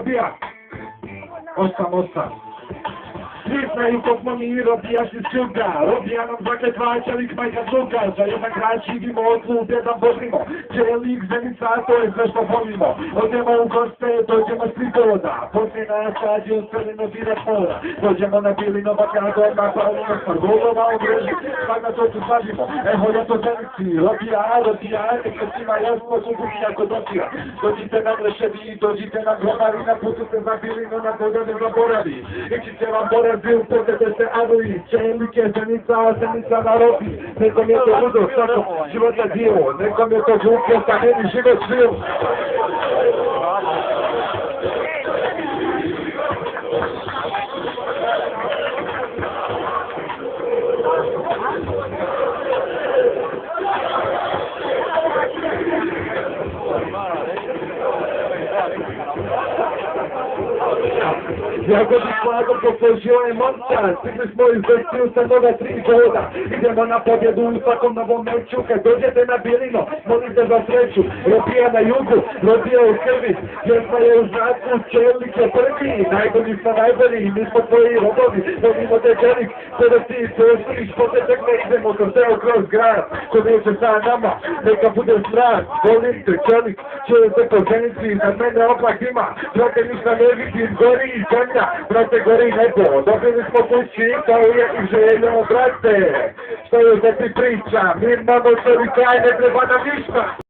Robija. 8-8. Svi znaju kog smo mi Robija si suga. Robija nam zakletvaća lik majka druga. Za jedan grad živimo, od ljude da božimo. Čelik, zenica, to je sve što volimo. Odemo u goste, dođemo s prigoda. Poslije na stadion crveno bira mora. Dođemo na Bilino, Bakado, na Palino, Stargolova u mreži. Sada to tu slažimo. Evo ja to zenici. Robija, neka svima jasno zubuki ako dotira. Dođite na Mleševi, dođite na Gromari, na putu se za Bilino, na Boga ne zaboravi. Ići vam Boravi. Pogledajte se Adli, Čelik je zenica na robi. Nekom je to ludo, svakog života divo. Nekom je to glupo, sa meni život svil. Jako bi slago posložio je monca, stigli smo iz Vestiju sa nova 3 goda. Idemo na pobjedu u svakom novom meču, kad dođete na Bilino, molite za sreću. Robija na jugu, Robija u krvi, pjesma je u znaku, Čelik je prvi, najbolji smo najbolji, mi smo tvoji robovi, volimo te Čelik, kada ti postojiš, potetek ne idemo ko seo kroz grad, ko neće sa nama, neka bude strah, volim te Čelik, čuje se po zenici, za mene oblak ima, brate ništa ne vidim, gori i zemlja, brate gori nebo, dobili smo kući, kao je i željeno, brate, što je da ti priča, mi imamo svoj kraj, ne treba nam ništa.